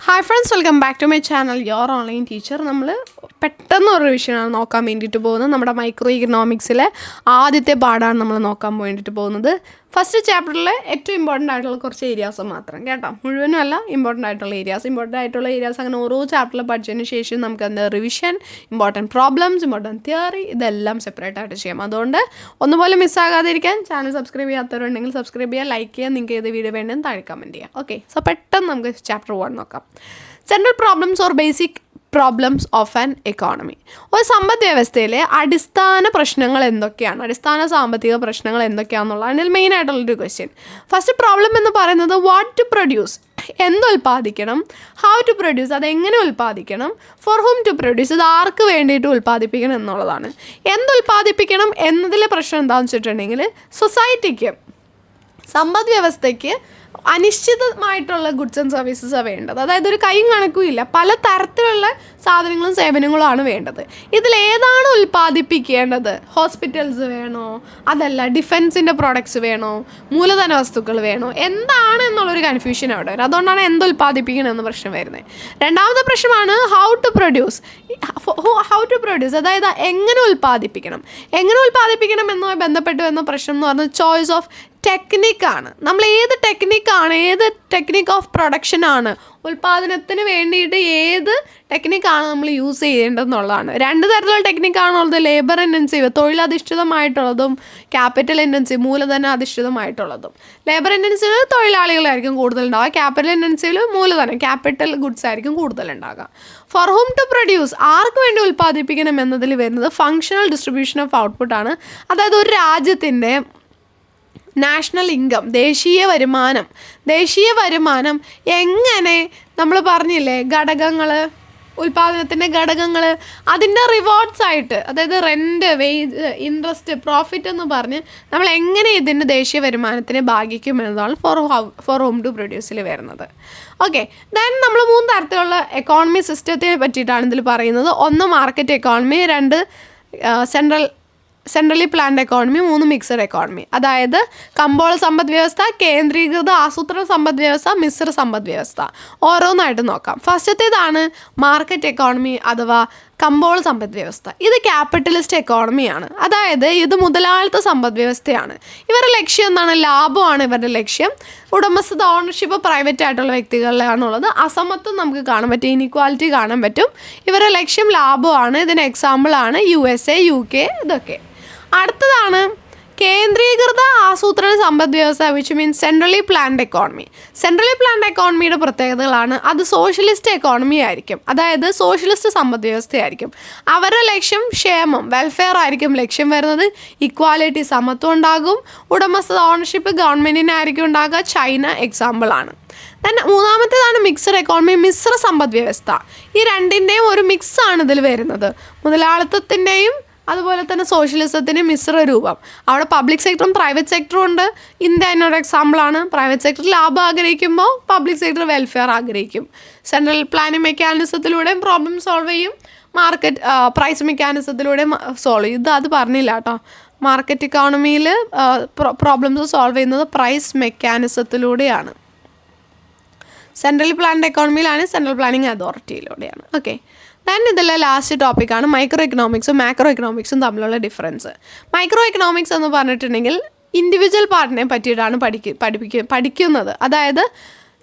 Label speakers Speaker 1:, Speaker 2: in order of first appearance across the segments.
Speaker 1: Hi friends, welcome back to my channel your online teacher. നമ്മൾ പെട്ടെന്ന് ഒരു വിഷയമാണ് നോക്കാൻ വേണ്ടിയിട്ട് പോകുന്നത്. നമ്മുടെ മൈക്രോ ഇക്കണോമിക്സിലെ ആദ്യത്തെ പാഠമാണ് നമ്മൾ നോക്കാൻ വേണ്ടിയിട്ട് പോകുന്നത്. ഫസ്റ്റ് ചാപ്റ്ററിലെ ഏറ്റവും ഇമ്പോർട്ടൻ്റ് ആയിട്ടുള്ള കുറച്ച് ഏരിയാസ് മാത്രം കേട്ടോ, മുഴുവനും അല്ല, ഇമ്പോർട്ടൻ്റ് ആയിട്ടുള്ള ഏരിയാസ് അങ്ങനെ ഓരോ ചാപ്റ്ററിൽ പഠിച്ചതിന് ശേഷം നമുക്ക് എന്താ revision, important problems, important theory, ഇതെല്ലാം സെപ്പറേറ്റ് ആയിട്ട് ചെയ്യാം. അതുകൊണ്ട് ഒന്നുപോലെ മിസ്സാകാതിരിക്കാൻ ചാനൽ സബ്സ്ക്രൈബ് ചെയ്യാത്തവരുണ്ടെങ്കിൽ സബ്സ്ക്രൈബ് ചെയ്യുക, ലൈക്ക് ചെയ്യുക, നിങ്ങൾക്ക് ഏത് വീഡിയോ വേണമെന്ന് താഴെ കമൻറ്റ് ചെയ്യാം. ഓക്കെ, സോ പെട്ടെന്ന് നമുക്ക് ചാപ്റ്റർ 1 നോക്കാം. Central problems or basic problems of an economy. ഒരു സമ്പദ് വ്യവസ്ഥയിലെ അടിസ്ഥാന പ്രശ്നങ്ങൾ എന്തൊക്കെയാണ്, അടിസ്ഥാന സാമ്പത്തിക പ്രശ്നങ്ങൾ എന്തൊക്കെയാണെന്നുള്ളതാണ് ഇതിൽ മെയിൻ ആയിട്ടുള്ളൊരു ക്വസ്റ്റ്യൻ. ഫസ്റ്റ് പ്രോബ്ലം എന്ന് പറയുന്നത് വാട്ട് ടു പ്രൊഡ്യൂസ്, എന്തുൽപ്പാദിക്കണം, ഹൗ ടു പ്രൊഡ്യൂസ്, അതെങ്ങനെ ഉൽപ്പാദിക്കണം, ഫോർ ഹൂം ടു പ്രൊഡ്യൂസ്, ഇത് ആർക്ക് വേണ്ടിയിട്ട് ഉൽപ്പാദിപ്പിക്കണം എന്നുള്ളതാണ്. എന്തുൽപ്പാദിപ്പിക്കണം എന്നതിലെ പ്രശ്നം എന്താണെന്ന് വെച്ചിട്ടുണ്ടെങ്കിൽ സൊസൈറ്റിക്ക്, സമ്പദ് വ്യവസ്ഥയ്ക്ക് അനിശ്ചിതമായിട്ടുള്ള ഗുഡ്സ് ആൻഡ് സർവീസസാണ് വേണ്ടത്. അതായത് ഒരു കൈയും കണക്കും ഇല്ല, പല തരത്തിലുള്ള സാധനങ്ങളും സേവനങ്ങളുമാണ് വേണ്ടത്. ഇതിലേതാണ് ഉൽപ്പാദിപ്പിക്കേണ്ടത്? ഹോസ്പിറ്റൽസ് വേണോ, അതല്ല ഡിഫൻസിൻ്റെ പ്രോഡക്ട്സ് വേണോ, മൂലധന വസ്തുക്കൾ വേണോ, എന്താണ് എന്നുള്ളൊരു കൺഫ്യൂഷൻ അവിടെ വരും. അതുകൊണ്ടാണ് എന്തുൽപ്പാദിപ്പിക്കണമെന്ന് പ്രശ്നം വരുന്നത്. രണ്ടാമത്തെ പ്രശ്നമാണ് ഹൗ ടു പ്രൊഡ്യൂസ്. അതായത് എങ്ങനെ ഉൽപ്പാദിപ്പിക്കണം എന്നുമായി ബന്ധപ്പെട്ട് വരുന്ന പ്രശ്നം എന്ന് പറയുന്നത് ചോയ്സ് ഓഫ് ടെക്നിക്കാണ്. നമ്മൾ ഏത് ടെക്നിക്ക് ഓഫ് പ്രൊഡക്ഷനാണ്, ഉൽപ്പാദനത്തിന് വേണ്ടിയിട്ട് ഏത് ടെക്നിക്കാണ് നമ്മൾ യൂസ് ചെയ്യേണ്ടതെന്നുള്ളതാണ്. രണ്ട് തരത്തിലുള്ള ടെക്നിക്കാണുള്ളത്. ലേബർ ഇൻറ്റൻസീവ്, തൊഴിലധിഷ്ഠിതമായിട്ടുള്ളതും, ക്യാപിറ്റൽ ഇൻറ്റൻസീവ്, മൂലധന അധിഷ്ഠിതമായിട്ടുള്ളതും. ലേബർ ഇൻറ്റൻസീവ് തൊഴിലാളികളായിരിക്കും കൂടുതലുണ്ടാവുക, ക്യാപിറ്റൽ ഇൻറ്റൻസീവിൽ മൂലധനം, ക്യാപിറ്റൽ ഗുഡ്സ് ആയിരിക്കും കൂടുതലുണ്ടാകുക. ഫോർ ഹൂം ടു പ്രൊഡ്യൂസ്, ആർക്ക് വേണ്ടി ഉൽപ്പാദിപ്പിക്കണം എന്നതിൽ വരുന്നത് ഫങ്ഷണൽ ഡിസ്ട്രിബ്യൂഷൻ ഓഫ് ഔട്ട്പുട്ടാണ്. അതായത് ഒരു രാജ്യത്തിൻ്റെ നാഷണൽ ഇൻകം, ദേശീയ വരുമാനം എങ്ങനെ, നമ്മൾ പറഞ്ഞില്ലേ ഘടകങ്ങൾ, ഉൽപ്പാദനത്തിൻ്റെ ഘടകങ്ങൾ, അതിൻ്റെ റിവാർഡ്സ് ആയിട്ട്, അതായത് റെൻറ്റ്, വേജ്, ഇൻട്രസ്റ്റ്, പ്രോഫിറ്റ് എന്ന് പറഞ്ഞ് നമ്മൾ എങ്ങനെ ഇതിൻ്റെ ദേശീയ വരുമാനത്തിനെ ഭാഗിക്കുമെന്നതാണ് ഫോർ ഹോം ടു പ്രൊഡ്യൂസിൽ വരുന്നത്. ഓക്കെ, ദെൻ നമ്മൾ 3 തരത്തിലുള്ള എക്കോണമി സിസ്റ്റത്തിനെ പറ്റിയിട്ടാണ് ഇതിൽ പറയുന്നത്. 1 market economy, 2 centrally planned economy, 3 mixed economy. അതായത് കമ്പോള സമ്പദ് വ്യവസ്ഥ, കേന്ദ്രീകൃത ആസൂത്രണ സമ്പദ് വ്യവസ്ഥ, മിശ്ര സമ്പദ് വ്യവസ്ഥ. ഓരോന്നായിട്ട് നോക്കാം. ഫസ്റ്റത്തേതാണ് മാർക്കറ്റ് എക്കോണമി അഥവാ കമ്പോള സമ്പദ് വ്യവസ്ഥ. ഇത് ക്യാപിറ്റലിസ്റ്റ് എക്കോണമിയാണ്. അതായത് ഇത് മുതലാളിത്ത സമ്പദ് വ്യവസ്ഥയാണ്. ഇവരുടെ ലക്ഷ്യം എന്താണ്? ലാഭമാണ് ഇവരുടെ ലക്ഷ്യം. ഉടമസ്ഥത, ഓണർഷിപ്പ് പ്രൈവറ്റ് ആയിട്ടുള്ള വ്യക്തികളിലാണുള്ളത്. അസമത്വം നമുക്ക് കാണാൻ പറ്റും, ഇനീക്വാലിറ്റി കാണാൻ പറ്റും. ഇവരുടെ ലക്ഷ്യം ലാഭമാണ്. ഇതിന് എക്സാമ്പിളാണ് USA, UK, ഇതൊക്കെ. അടുത്തതാണ് കേന്ദ്രീകൃത ആസൂത്രണ സമ്പദ് വ്യവസ്ഥ, which means centrally planned economy. Centrally planned എക്കോണമിയുടെ പ്രത്യേകതകളാണ്, അത് സോഷ്യലിസ്റ്റ് എക്കോണമി ആയിരിക്കും. അതായത് സോഷ്യലിസ്റ്റ് സമ്പദ് വ്യവസ്ഥയായിരിക്കും. അവരുടെ ലക്ഷ്യം ക്ഷേമം, വെൽഫെയർ ആയിരിക്കും ലക്ഷ്യം വരുന്നത്. ഇക്വാലിറ്റി, സമത്വം ഉണ്ടാകും. ഉടമസ്ഥത, ഓണർഷിപ്പ് ഗവൺമെൻറ്റിനായിരിക്കും ഉണ്ടാകുക. ചൈന എക്സാമ്പിളാണ്. ദെൻ 3-ാമത്തേതാണ് മിക്സഡ് എക്കോണമി, മിശ്ര സമ്പദ് വ്യവസ്ഥ. ഈ രണ്ടിൻ്റെയും ഒരു മിക്സാണ് ഇതിൽ വരുന്നത്. മുതലാളിത്തത്തിൻ്റെയും അതുപോലെ തന്നെ സോഷ്യലിസത്തിൻ്റെ മിശ്ര രൂപം. അവിടെ പബ്ലിക് സെക്ടറും പ്രൈവറ്റ് സെക്ടറും ഉണ്ട്. ഇന്ത്യ എന്നൊരു എക്സാമ്പിളാണ്. പ്രൈവറ്റ് സെക്ടർ ലാഭം ആഗ്രഹിക്കുമ്പോൾ പബ്ലിക് സെക്ടർ വെൽഫെയർ ആഗ്രഹിക്കും. സെൻട്രൽ പ്ലാനിങ് മെക്കാനിസത്തിലൂടെയും പ്രോബ്ലം സോൾവ് ചെയ്യും. മാർക്കറ്റ് പ്രൈസ് മെക്കാനിസത്തിലൂടെയും സോൾവ് ചെയ്യും. അത് പറഞ്ഞില്ല കേട്ടോ. മാർക്കറ്റ് ഇക്കോണമിയിൽ പ്രോബ്ലംസ് സോൾവ് ചെയ്യുന്നത് പ്രൈസ് മെക്കാനിസത്തിലൂടെയാണ്. സെൻട്രൽ പ്ലാൻഡ് എക്കോണമിയിലാണ് സെൻട്രൽ പ്ലാനിങ് അതോറിറ്റിയിലൂടെയാണ്. ഓക്കെ, ദെൻ ഇതിലെ ലാസ്റ്റ് ടോപ്പിക്കാണ് മൈക്രോ എക്കണോമിക്സും മാക്രോ എക്കണോമിക്സും തമ്മിലുള്ള ഡിഫറൻസ്. മൈക്രോ എക്കണോമിക്സ് എന്ന് പറഞ്ഞിട്ടുണ്ടെങ്കിൽ ഇൻഡിവിജ്വൽ പാർട്ടിനെ പറ്റിയിട്ടാണ് പഠിക്കുന്നത്. അതായത്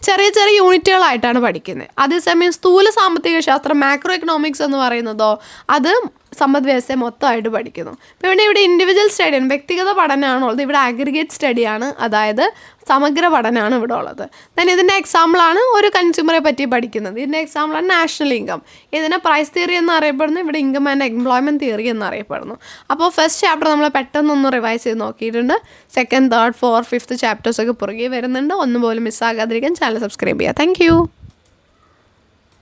Speaker 1: ചെറിയ യൂണിറ്റുകളായിട്ടാണ് പഠിക്കുന്നത്. അതേസമയം സ്ഥൂല സാമ്പത്തിക ശാസ്ത്രം, മാക്രോ എക്കണോമിക്സ് എന്ന് പറയുന്നതോ അത് സമ്പദ് വ്യവസ്ഥയെ മൊത്തമായിട്ട് പഠിക്കുന്നു. അപ്പോൾ ഇവിടെ ഇൻഡിവിജ്വൽ സ്റ്റഡിയാണ്, വ്യക്തിഗത പഠനമാണുള്ളത്. ഇവിടെ അഗ്രിഗേറ്റ് സ്റ്റഡിയാണ്, അതായത് സമഗ്ര പഠനമാണ് ഇവിടെ ഉള്ളത്. ദെൻ ഇതിൻ്റെ എക്സാമ്പിളാണ് ഒരു കൺസ്യൂമറെ പറ്റി പഠിക്കുന്നത്. ഇതിൻ്റെ എക്സാമ്പിളാണ് നാഷണൽ ഇൻകം. ഇതിനെ പ്രൈസ് തിയറി എന്നറിയപ്പെടുന്നു. ഇവിടെ ഇൻകം ആൻഡ് എംപ്ലോയ്മെൻറ്റ് തിയറി എന്നറിയപ്പെടുന്നു. അപ്പോൾ ഫസ്റ്റ് ചാപ്റ്റർ നമ്മൾ പെട്ടെന്നൊന്ന് റിവൈസ് ചെയ്ത് നോക്കിയിട്ടുണ്ട്. 2nd, 3rd, 4th, 5th ചാപ്റ്റേഴ്സൊക്കെ പുറകെ വരുന്നുണ്ട്. ഒന്നുപോലും മിസ്സാകാതിരിക്കാൻ ചാനൽ സബ്സ്ക്രൈബ് ചെയ്യുക. താങ്ക്